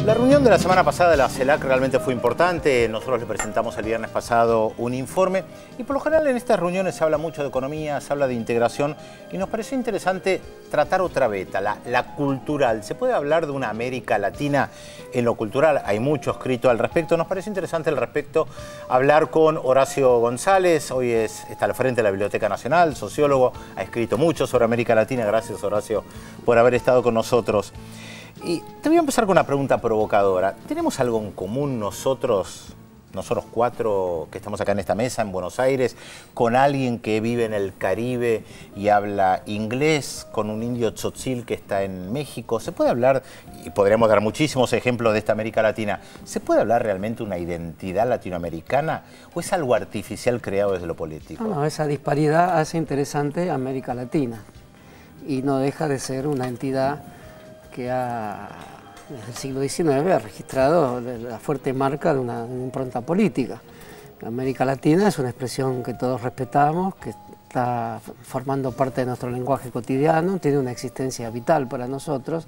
La reunión de la semana pasada de la CELAC realmente fue importante. Nosotros le presentamos el viernes pasado un informe y por lo general en estas reuniones se habla mucho de economía, se habla de integración y nos pareció interesante tratar otra beta, la cultural. ¿Se puede hablar de una América Latina en lo cultural? Hay mucho escrito al respecto. Nos pareció interesante al respecto hablar con Horacio González. Hoy está al frente de la Biblioteca Nacional, sociólogo, ha escrito mucho sobre América Latina. Gracias, Horacio, por haber estado con nosotros. Y te voy a empezar con una pregunta provocadora. ¿Tenemos algo en común nosotros cuatro que estamos acá en esta mesa en Buenos Aires, con alguien que vive en el Caribe y habla inglés, con un indio tzotzil que está en México? ¿Se puede hablar, y podríamos dar muchísimos ejemplos de esta América Latina, ¿se puede hablar realmente de una identidad latinoamericana o es algo artificial creado desde lo político? No, esa disparidad hace interesante a América Latina y no deja de ser una entidad que desde el siglo XIX ha registrado la fuerte marca de una impronta política. América Latina es una expresión que todos respetamos, que está formando parte de nuestro lenguaje cotidiano, tiene una existencia vital para nosotros,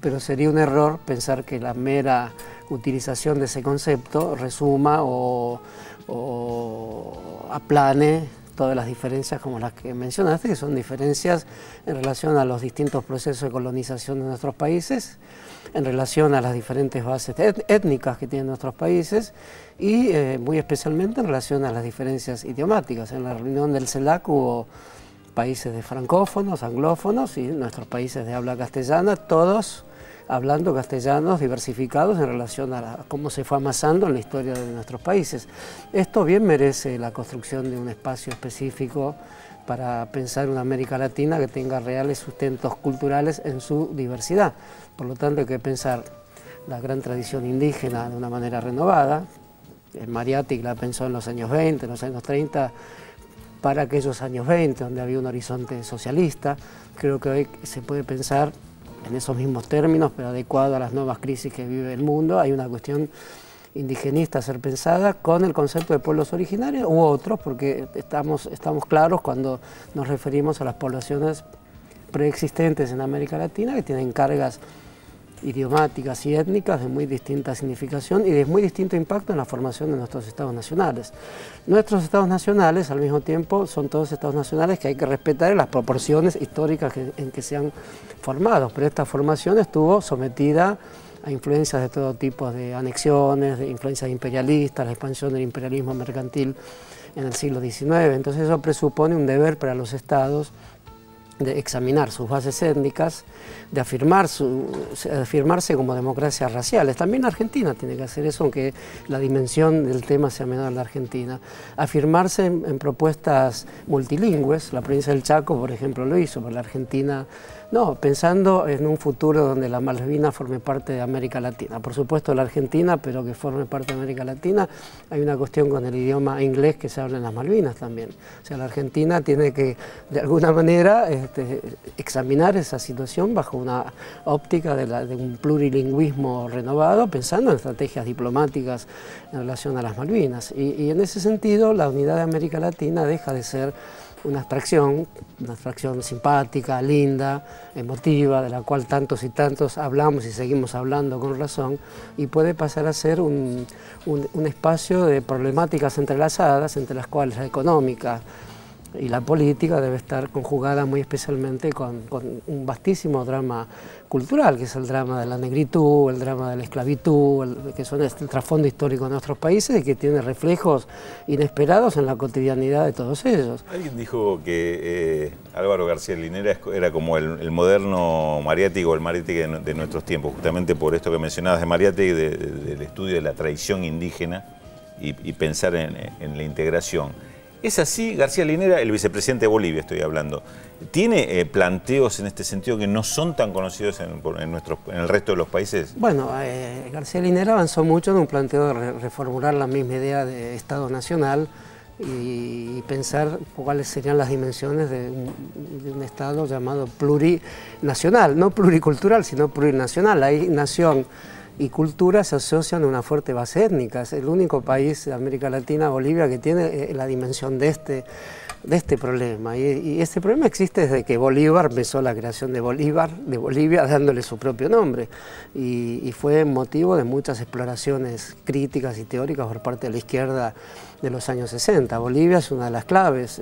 pero sería un error pensar que la mera utilización de ese concepto resuma o aplane todas las diferencias como las que mencionaste, que son diferencias en relación a los distintos procesos de colonización de nuestros países, en relación a las diferentes bases étnicas que tienen nuestros países y muy especialmente en relación a las diferencias idiomáticas. En la reunión del CELAC hubo países de francófonos, anglófonos y nuestros países de habla castellana, todos hablando castellanos diversificados en relación a cómo se fue amasando en la historia de nuestros países. Esto bien merece la construcción de un espacio específico para pensar una América Latina que tenga reales sustentos culturales en su diversidad. Por lo tanto, hay que pensar la gran tradición indígena de una manera renovada. Mariátegui la pensó en los años 20, en los años 30, para aquellos años 20, donde había un horizonte socialista. Creo que hoy se puede pensar en esos mismos términos, pero adecuado a las nuevas crisis que vive el mundo. Hay una cuestión indigenista a ser pensada con el concepto de pueblos originarios u otros, porque estamos claros cuando nos referimos a las poblaciones preexistentes en América Latina que tienen cargas idiomáticas y étnicas de muy distinta significación y de muy distinto impacto en la formación de nuestros estados nacionales. Nuestros estados nacionales, al mismo tiempo, son todos estados nacionales que hay que respetar en las proporciones históricas en que se han formado, pero esta formación estuvo sometida a influencias de todo tipo de anexiones, de influencias imperialistas, la expansión del imperialismo mercantil en el siglo XIX. Entonces eso presupone un deber para los estados de examinar sus bases étnicas, de afirmarse como democracias raciales. También Argentina tiene que hacer eso, aunque la dimensión del tema sea menor en la Argentina. Afirmarse en propuestas multilingües. La provincia del Chaco, por ejemplo, lo hizo, pero la Argentina no, pensando en un futuro donde la Malvinas forme parte de América Latina. Por supuesto la Argentina, pero que forme parte de América Latina. Hay una cuestión con el idioma inglés que se habla en las Malvinas también. O sea, la Argentina tiene que, de alguna manera, examinar esa situación bajo una óptica de un plurilingüismo renovado, pensando en estrategias diplomáticas en relación a las Malvinas. Y en ese sentido, la unidad de América Latina deja de ser una abstracción simpática, linda, emotiva, de la cual tantos y tantos hablamos y seguimos hablando con razón, y puede pasar a ser un espacio de problemáticas entrelazadas, entre las cuales la económica y la política debe estar conjugada muy especialmente con un vastísimo drama cultural, que es el drama de la negritud, el drama de la esclavitud, que son el trasfondo histórico de nuestros países y que tiene reflejos inesperados en la cotidianidad de todos ellos. Alguien dijo que Álvaro García Linera era como el moderno Mariátegui o el Mariátegui de nuestros tiempos, justamente por esto que mencionabas de Mariátegui, del estudio de la tradición indígena y pensar en la integración. ¿Es así? García Linera, el vicepresidente de Bolivia estoy hablando, ¿tiene planteos en este sentido que no son tan conocidos en el resto de los países? Bueno, García Linera avanzó mucho en un planteo de reformular la misma idea de Estado nacional y pensar cuáles serían las dimensiones de un Estado llamado plurinacional, no pluricultural, sino plurinacional. Hay nación y cultura se asocian a una fuerte base étnica. Es el único país de América Latina, Bolivia, que tiene la dimensión de este problema. Y este problema existe desde que Bolívar empezó la creación de Bolivia, dándole su propio nombre. Y fue motivo de muchas exploraciones críticas y teóricas por parte de la izquierda de los años 60. Bolivia es una de las claves.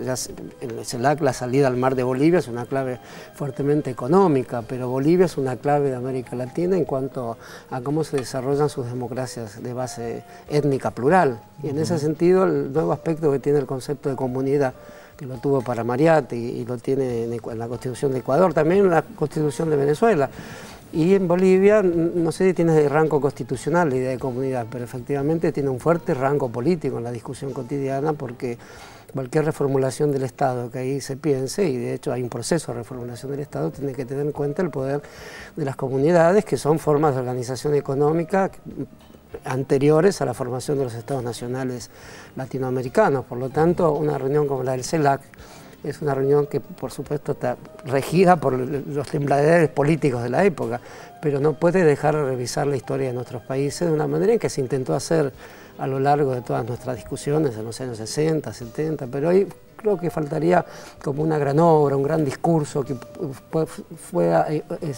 En el CELAC la salida al mar de Bolivia es una clave fuertemente económica, pero Bolivia es una clave de América Latina en cuanto a cómo se desarrollan sus democracias de base étnica plural. Y en ese sentido, el nuevo aspecto que tiene el concepto de comunidad, que lo tuvo para Mariátegui y lo tiene en la Constitución de Ecuador, también en la Constitución de Venezuela. Y en Bolivia, no sé si tiene rango constitucional la idea de comunidad, pero efectivamente tiene un fuerte rango político en la discusión cotidiana, porque cualquier reformulación del Estado que ahí se piense, y de hecho hay un proceso de reformulación del Estado, tiene que tener en cuenta el poder de las comunidades, que son formas de organización económica anteriores a la formación de los estados nacionales latinoamericanos. Por lo tanto, una reunión como la del CELAC es una reunión que, por supuesto, está regida por los tembladeres políticos de la época, pero no puede dejar de revisar la historia de nuestros países de una manera en que se intentó hacer a lo largo de todas nuestras discusiones en los años 60, 70, pero hoy creo que faltaría como una gran obra, un gran discurso que pueda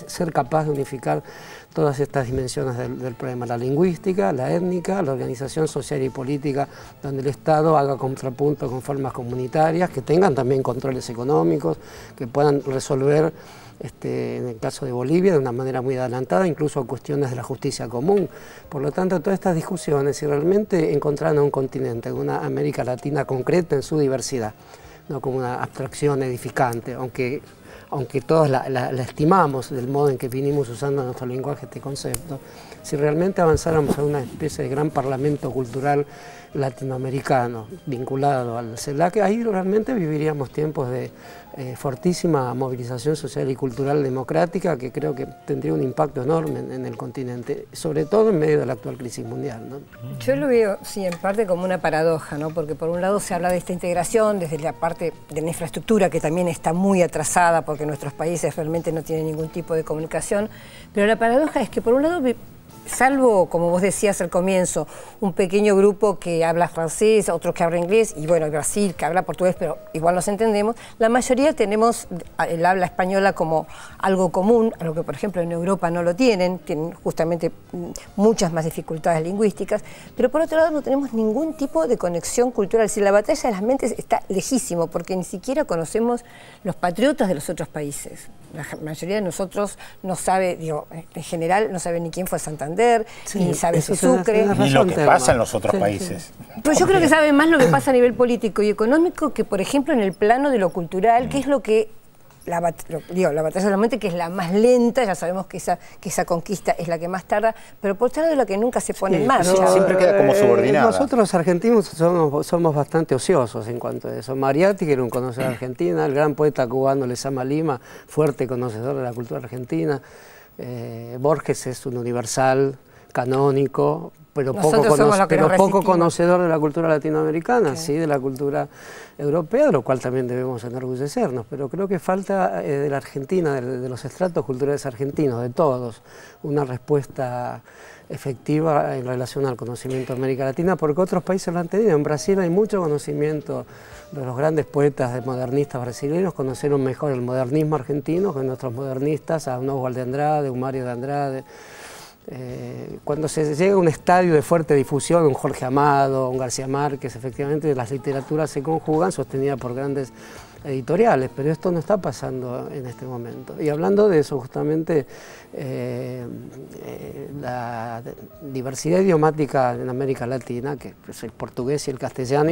ser capaz de unificar todas estas dimensiones del problema: la lingüística, la étnica, la organización social y política, donde el Estado haga contrapunto con formas comunitarias, que tengan también controles económicos, que puedan resolver, en el caso de Bolivia, de una manera muy adelantada, incluso cuestiones de la justicia común. Por lo tanto, todas estas discusiones, si realmente encontraran un continente, una América Latina concreta en su diversidad, no como una abstracción edificante, aunque todos la estimamos del modo en que vinimos usando en nuestro lenguaje este concepto, si realmente avanzáramos a una especie de gran parlamento cultural latinoamericano vinculado al CELAC, ahí realmente viviríamos tiempos de fortísima movilización social y cultural democrática, que creo que tendría un impacto enorme en el continente, sobre todo en medio de la actual crisis mundial, ¿no? Yo lo veo, sí, en parte como una paradoja, ¿no? Porque por un lado se habla de esta integración desde la parte de la infraestructura, que también está muy atrasada porque nuestros países realmente no tienen ningún tipo de comunicación, pero la paradoja es que por un lado, salvo, como vos decías al comienzo, un pequeño grupo que habla francés, otro que habla inglés, y bueno, Brasil que habla portugués, pero igual nos entendemos, la mayoría tenemos el habla española como algo común, algo que por ejemplo en Europa no lo tienen justamente muchas más dificultades lingüísticas, pero por otro lado no tenemos ningún tipo de conexión cultural. Si la batalla de las mentes está lejísimo, porque ni siquiera conocemos los patriotas de los otros países. La mayoría de nosotros no sabe, digo, en general no sabe ni quién fue Santander, sí, ni sabe si Sucre. Ni lo que pasa en los otros países. Pues yo creo que sabe más lo que pasa a nivel político y económico que, por ejemplo, en el plano de lo cultural, que es lo que la batalla de la mente, que es la más lenta, ya sabemos que esa conquista es la que más tarda, pero por otro lado es la que nunca se pone en marcha. Siempre queda como subordinada. Nosotros los argentinos somos bastante ociosos en cuanto a eso. Mariátegui era un conocedor de Argentina, el gran poeta cubano Lezama Lima, fuerte conocedor de la cultura argentina, Borges es un universal canónico, pero poco conocedor de la cultura latinoamericana, sí, de la cultura europea, de lo cual también debemos enorgullecernos, pero creo que falta de la Argentina, de los estratos culturales argentinos, de todos, una respuesta efectiva en relación al conocimiento de América Latina, porque otros países lo han tenido. En Brasil hay mucho conocimiento de los grandes poetas modernistas brasileños, conocieron mejor el modernismo argentino que nuestros modernistas, a un Oswald de Andrade, un Mario de Andrade. Cuando se llega a un estadio de fuerte difusión, un Jorge Amado, un García Márquez, efectivamente las literaturas se conjugan, sostenidas por grandes editoriales, pero esto no está pasando en este momento. Y hablando de eso, justamente, la diversidad idiomática en América Latina, que es el portugués y el castellano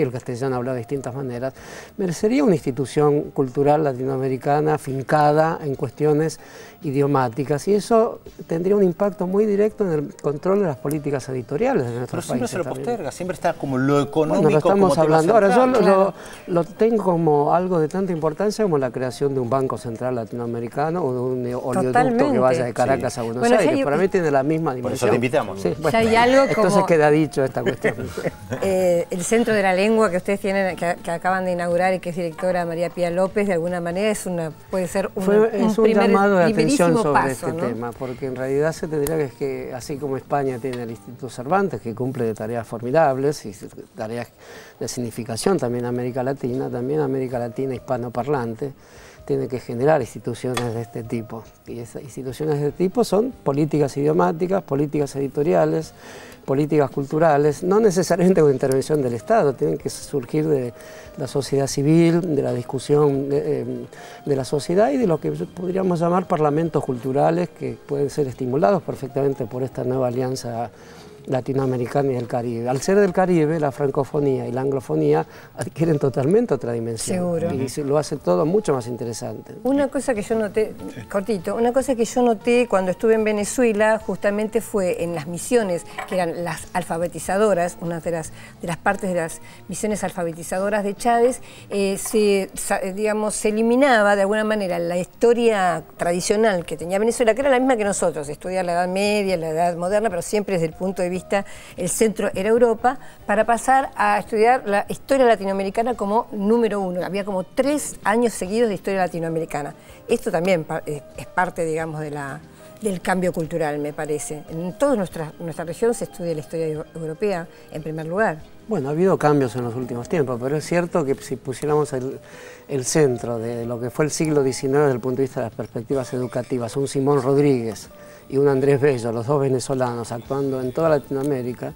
hablado de distintas maneras, merecería una institución cultural latinoamericana fincada en cuestiones idiomáticas, y eso tendría un impacto muy directo en el control de las políticas editoriales de nuestros países. Pero siempre se lo posterga, siempre está como lo económico. Bueno, lo estamos hablando. Ahora, yo lo tengo como algo de tanta importancia como la creación de un Banco Central Latinoamericano o de un oleoducto Totalmente. que vaya de Caracas a Buenos Aires. Para mí tiene la misma dimensión. Por eso te invitamos. Sí, bueno, ya hay algo entonces como... queda dicho esta cuestión. El Centro de la Lengua que ustedes tienen, que acaban de inaugurar y que es directora María Pía López, de alguna manera puede ser un llamado de atención sobre paso, este ¿no? tema, porque en realidad se tendría que, así como España tiene el Instituto Cervantes, que cumple de tareas formidables y tareas de significación también en América Latina, también América Latina hispanoparlante tiene que generar instituciones de este tipo. Y esas instituciones de este tipo son políticas idiomáticas, políticas editoriales, políticas culturales, no necesariamente con intervención del Estado, tienen que surgir de la sociedad civil, de la discusión de la sociedad y de lo que podríamos llamar parlamentos culturales que pueden ser estimulados perfectamente por esta nueva alianza latinoamericana y del Caribe. Al ser del Caribe, la francofonía y la anglofonía adquieren totalmente otra dimensión. Seguro. Y lo hace todo mucho más interesante. Una cosa que yo noté, cortito, una cosa que yo noté cuando estuve en Venezuela justamente fue en las misiones, que eran las alfabetizadoras, una de las partes de las misiones alfabetizadoras de Chávez, se eliminaba de alguna manera la historia tradicional que tenía Venezuela, que era la misma que nosotros, estudiar la Edad Media, la Edad Moderna, pero siempre desde el punto de vista, el centro era Europa, para pasar a estudiar la historia latinoamericana como número 1. Había como 3 años seguidos de historia latinoamericana. Esto también es parte, digamos, del cambio cultural, me parece. En toda nuestra región se estudia la historia europea, en primer lugar. Bueno, ha habido cambios en los últimos tiempos, pero es cierto que si pusiéramos el centro de lo que fue el siglo XIX desde el punto de vista de las perspectivas educativas, un Simón Rodríguez y un Andrés Bello, los dos venezolanos actuando en toda Latinoamérica,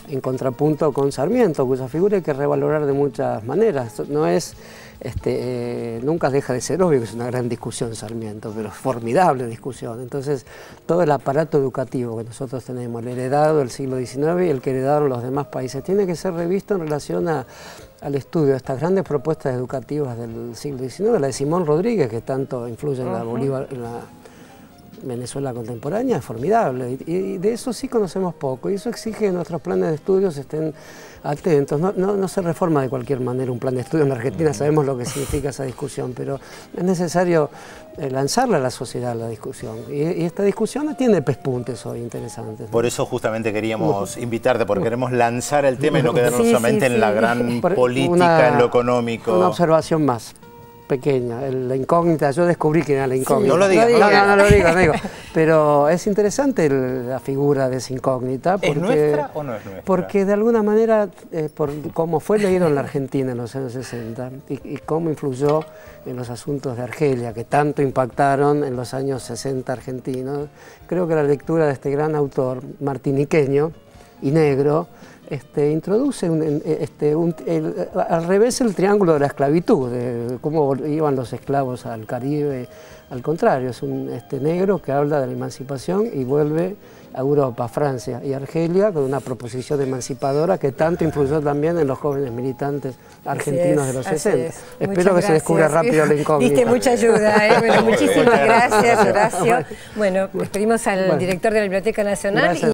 en contrapunto con Sarmiento, cuya figura hay que revalorar de muchas maneras. No es, nunca deja de ser obvio que es una gran discusión Sarmiento, pero formidable discusión. Entonces, todo el aparato educativo que nosotros tenemos, el heredado del siglo XIX y el que heredaron los demás países, tiene que ser revisto en relación al estudio de estas grandes propuestas educativas del siglo XIX, la de Simón Rodríguez, que tanto influye en la Venezuela contemporánea, es formidable, y de eso sí conocemos poco, y eso exige que nuestros planes de estudios estén atentos. No se reforma de cualquier manera un plan de estudio en Argentina, sabemos lo que significa esa discusión, pero es necesario lanzarla a la sociedad la discusión, y esta discusión tiene pespuntes hoy interesantes, ¿no? Por eso justamente queríamos invitarte, porque queremos lanzar el tema y no quedarnos solamente en la gran política, en lo económico. Una observación más pequeña, la incógnita, yo descubrí que era la incógnita. No lo digas. No lo digo. Pero es interesante la figura de esa incógnita. Porque, ¿es nuestra o no es nuestra? Porque de alguna manera, por cómo fue leído en la Argentina en los años 60 y cómo influyó en los asuntos de Argelia, que tanto impactaron en los años 60 argentinos, creo que la lectura de este gran autor martiniqueño y negro introduce al revés el triángulo de la esclavitud, de cómo iban los esclavos al Caribe. Al contrario, es un negro que habla de la emancipación y vuelve a Europa, Francia y Argelia con una proposición emancipadora que tanto influyó también en los jóvenes militantes argentinos de los 60. Espero que se descubra rápido la incógnita. Diste mucha ayuda, Bueno, muchísimas gracias, Horacio. Bueno, despedimos al director de la Biblioteca Nacional.